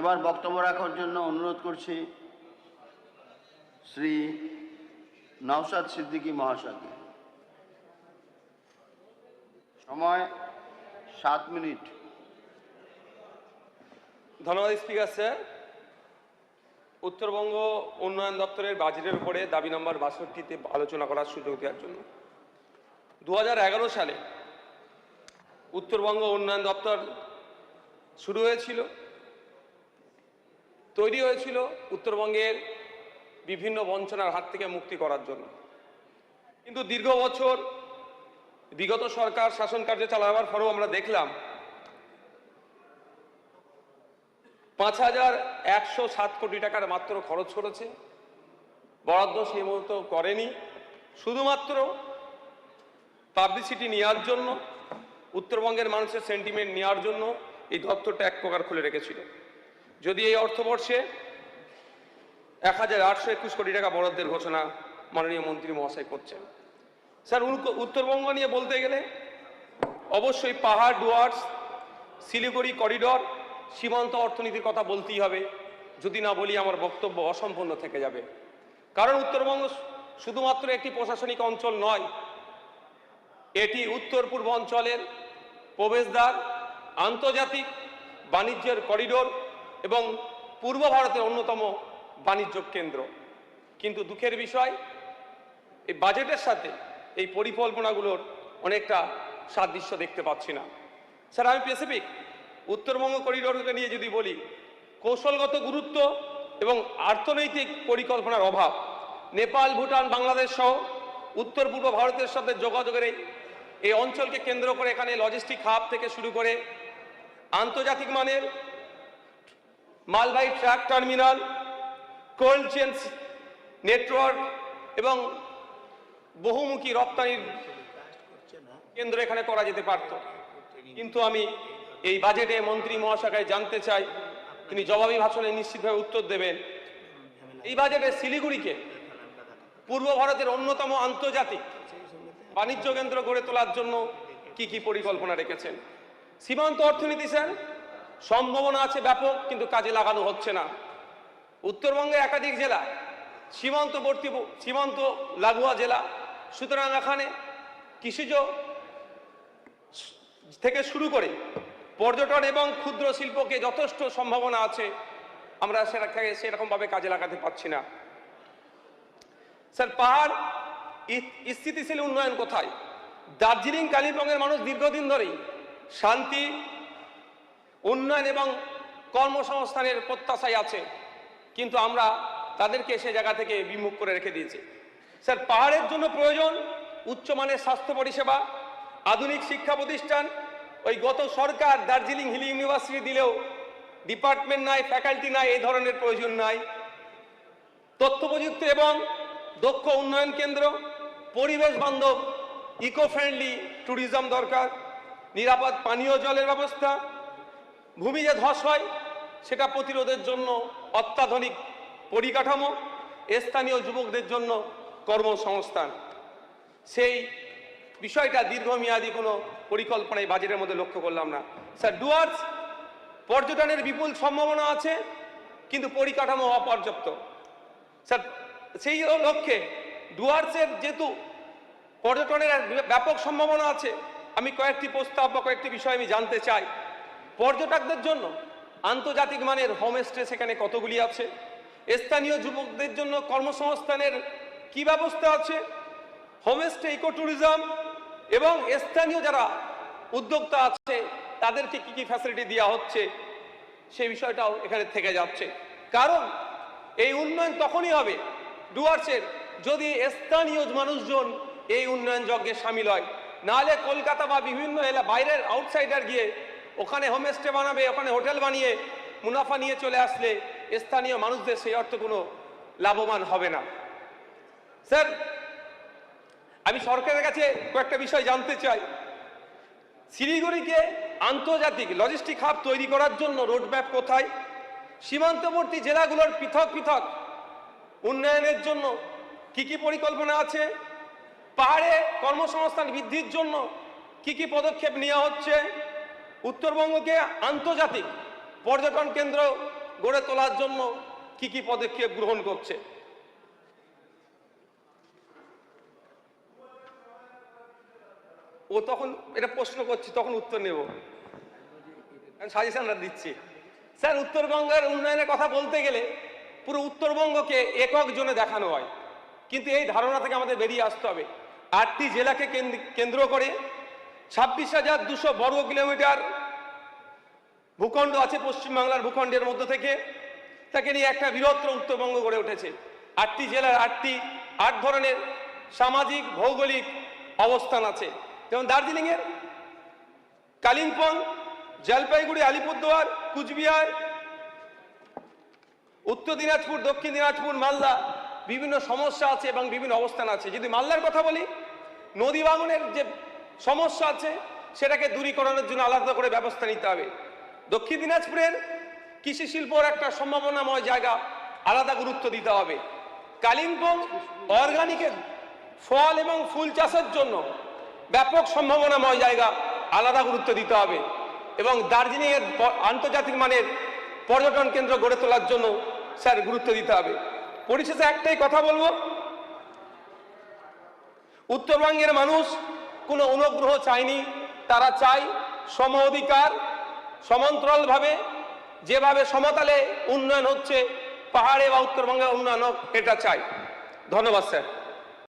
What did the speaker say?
এবার বক্তব্য রাখার জন্য অনুরোধ করছি শ্রী নওশাদ সিদ্দিকী মহাশয়কে। সময় 7 মিনিট। ধন্যবাদ স্পিকার স্যার। উত্তরবঙ্গ উন্নয়ন দপ্তরের বাজেটের উপরে দাবি নম্বর 62-তে আলোচনা করার সুযোগ দেওয়ার জন্য 2011 সালে উত্তরবঙ্গ উন্নয়ন দপ্তর শুরু হয়েছিল, তৈরি হয়েছিল উত্তরবঙ্গের বিভিন্ন বঞ্চনার হাত থেকে মুক্তি করার জন্য। কিন্তু দীর্ঘ বছর বিগত সরকার শাসন কার্য চালাবার পরেও আমরা দেখলাম 5107 কোটি টাকার মাত্র খরচ করেছে, বরাদ্দ সেই মতো করেনি। শুধুমাত্র পাবলিসিটি নেওয়ার জন্য, উত্তরবঙ্গের মানুষের সেন্টিমেন্ট নেওয়ার জন্য এই দপ্তরটা এক প্রকার খুলে রেখেছিল। যদি এই অর্থবর্ষে 1821 কোটি টাকা বরাদ্দের ঘোষণা মাননীয় মন্ত্রী মহাশয় করছেন। স্যার, উত্তরবঙ্গ নিয়ে বলতে গেলে অবশ্যই পাহাড়, ডুয়ার্স, শিলিগুড়ি করিডর, সীমান্ত অর্থনীতির কথা বলতেই হবে। যদি না বলি আমার বক্তব্য অসম্পূর্ণ থেকে যাবে। কারণ উত্তরবঙ্গ শুধুমাত্র একটি প্রশাসনিক অঞ্চল নয়, এটি উত্তর পূর্ব অঞ্চলের প্রবেশদ্বার, আন্তর্জাতিক বাণিজ্যের করিডোর এবং পূর্ব ভারতের অন্যতম বাণিজ্য কেন্দ্র। কিন্তু দুঃখের বিষয়, এই বাজেটের সাথে এই পরিকল্পনাগুলোর অনেকটা সাদৃশ্য দেখতে পাচ্ছি না। স্যার, আমি স্পেসিফিক উত্তরবঙ্গ করিডোরকে নিয়ে যদি বলি, কৌশলগত গুরুত্ব এবং অর্থনৈতিক পরিকল্পনার অভাব। নেপাল, ভুটান, বাংলাদেশ সহ উত্তর পূর্ব ভারতের সাথে যোগাযোগের এই অঞ্চলকে কেন্দ্র করে এখানে লজিস্টিক হাব থেকে শুরু করে আন্তর্জাতিক মানের মালবাহী truck terminal, cold chain network এবং বহুমুখী রপ্তানির কেন্দ্র এখানে করা যেতে পারত। কিন্তু আমি এই বাজেটে মন্ত্রী মহাশয়কে জানতে চাই, তিনি জবাবি ভাষণে নিশ্চিতভাবে উত্তর দেবেন, এই বাজেটে শিলিগুড়িকে পূর্ব ভারতের অন্যতম আন্তর্জাতিক বাণিজ্য কেন্দ্র গড়ে তোলার জন্য কি কি পরিকল্পনা রেখেছেন। সীমান্ত অর্থনীতি স্যার, সম্ভাবনা আছে ব্যাপক, কিন্তু কাজে লাগানো হচ্ছে না। উত্তরবঙ্গের একাধিক জেলা সীমান্তবর্তী, সীমান্ত লাগোয়া জেলা, সুতরাং এখানে কৃষিজ থেকে শুরু করে পর্যটন এবং ক্ষুদ্র শিল্পকে যথেষ্ট সম্ভাবনা আছে, আমরা সেরকমভাবে কাজে লাগাতে পারছি না। স্যার, পাহাড় স্থিতিশীল উন্নয়ন কোথায়? দার্জিলিং, কালিম্পংয়ের মানুষ দীর্ঘদিন ধরেই শান্তি, উন্নয়ন এবং কর্মসংস্থানের প্রত্যাশায় আছে, কিন্তু আমরা তাদেরকে সে জায়গা থেকে বিমুখ করে রেখে দিয়েছি। স্যার, পাহাড়ের জন্য প্রয়োজন উচ্চমানের স্বাস্থ্য পরিষেবা, আধুনিক শিক্ষা প্রতিষ্ঠান। ওই গত সরকার দার্জিলিং হিল ইউনিভার্সিটি দিলেও ডিপার্টমেন্ট নাই, ফ্যাকাল্টি নাই, এই ধরনের প্রয়োজন নাই। তথ্য প্রযুক্তি এবং দক্ষ উন্নয়ন কেন্দ্র, পরিবেশ বান্ধব ইকো ফ্রেন্ডলি ট্যুরিজম দরকার, নিরাপদ পানীয় জলের ব্যবস্থা, ভূমি যে ধস হয় সেটা প্রতিরোধের জন্য অত্যাধুনিক পরিকাঠামো, স্থানীয় যুবকদের জন্য কর্মসংস্থান। সেই বিষয়টা দীর্ঘমেয়াদী কোনো পরিকল্পনায় বাজেটের মধ্যে লক্ষ্য করলাম না। স্যার, ডুয়ার্স পর্যটনের বিপুল সম্ভাবনা আছে, কিন্তু পরিকাঠামো অপর্যাপ্ত। স্যার, সেই লক্ষ্যে ডুয়ার্সের যেহেতু পর্যটনের ব্যাপক সম্ভাবনা আছে, আমি কয়েকটি প্রস্তাব বা কয়েকটি বিষয় আমি জানতে চাই। পর্যটকদের জন্য আন্তর্জাতিক মানের হোমস্টে সেখানে কতগুলি আছে? স্থানীয় যুবকদের জন্য কর্মসংস্থানের কি ব্যবস্থা আছে? হোমস্টে, ইকো ট্যুরিজম এবং স্থানীয় যারা উদ্যোক্তা আছে তাদেরকে কি কি ফ্যাসিলিটি দেওয়া হচ্ছে, সেই বিষয়টাও এখানে থেকে যাচ্ছে। কারণ এই উন্নয়ন তখনই হবে ডুয়ার্সের যদি স্থানীয় মানুষজন এই উন্নয়ন যজ্ঞে সামিল হয়। নাহলে কলকাতা বা বিভিন্ন বাইরের আউটসাইডার গিয়ে ওখানে হোমস্টে বানাবে, ওখানে হোটেল বানিয়ে মুনাফা নিয়ে চলে আসলে স্থানীয় মানুষদের সেই অর্থে কোনো লাভবান হবে না। স্যার, আমি সরকারের কাছে কয়েকটা বিষয় জানতে চাই। শিলিগুড়িকে আন্তর্জাতিক লজিস্টিক হাব তৈরি করার জন্য রোডম্যাপ কোথায়? সীমান্তবর্তী জেলাগুলোর পৃথক পৃথক উন্নয়নের জন্য কি কি পরিকল্পনা আছে? পাহাড়ে কর্মসংস্থান বৃদ্ধির জন্য কি কি পদক্ষেপ নেওয়া হচ্ছে? উত্তরবঙ্গকে আন্তর্জাতিক পর্যটন কেন্দ্র গড়ে তোলার জন্য কি কি পদক্ষেপ গ্রহণ করছে। ও তখন এটা প্রশ্ন করছি, তখন উত্তর নেব, সাজেশনটা দিচ্ছি। স্যার, উত্তরবঙ্গের উন্নয়নের কথা বলতে গেলে পুরো উত্তরবঙ্গকে একক জনে দেখানো হয়, কিন্তু এই ধারণা থেকে আমাদের বেরিয়ে আসতে হবে। 8টি জেলাকে কেন্দ্র করে 26,200 বর্গ কিলোমিটার ভূখণ্ড আছে পশ্চিমবাংলার ভূখণ্ডের মধ্য থেকে, তাকে নিয়ে একটা বৃহত্তর উত্তরবঙ্গ গড়ে উঠেছে। 8টি জেলার 8 ধরনের সামাজিক ভৌগোলিক অবস্থান আছে, যেমন দার্জিলিংয়ের কালিম্পং, জলপাইগুড়ি, আলিপুরদুয়ার, কুচবিহার, উত্তর দিনাজপুর, দক্ষিণ দিনাজপুর, মালদা, বিভিন্ন সমস্যা আছে এবং বিভিন্ন অবস্থান আছে। যদি মালদার কথা বলি, নদী ভাঙনের যে সমস্যা আছে সেটাকে দূরীকরণের জন্য আলাদা করে ব্যবস্থা নিতে হবে। দক্ষিণ দিনাজপুরের কৃষি শিল্পর একটা সম্ভাবনাময় জায়গা, আলাদা গুরুত্ব দিতে হবে। কালিম্পং অর্গানিকের ফল এবং ফুল চাষের জন্য ব্যাপক সম্ভাবনাময় জায়গা, আলাদা গুরুত্ব দিতে হবে। এবং দার্জিলিংয়ের আন্তর্জাতিক মানের পর্যটন কেন্দ্র গড়ে তোলার জন্য স্যার গুরুত্ব দিতে হবে। পরিশেষে একটাই কথা বলবো, উত্তরবঙ্গের মানুষ কোনো অনুগ্রহ চায়নি, তারা চায় সম অধিকার। সমান্তরালভাবে যেভাবে সমতলে উন্নয়ন হচ্ছে, পাহাড়ে বা উত্তরবঙ্গের উন্নয়ন হোক, এটা চাই। ধন্যবাদ স্যার।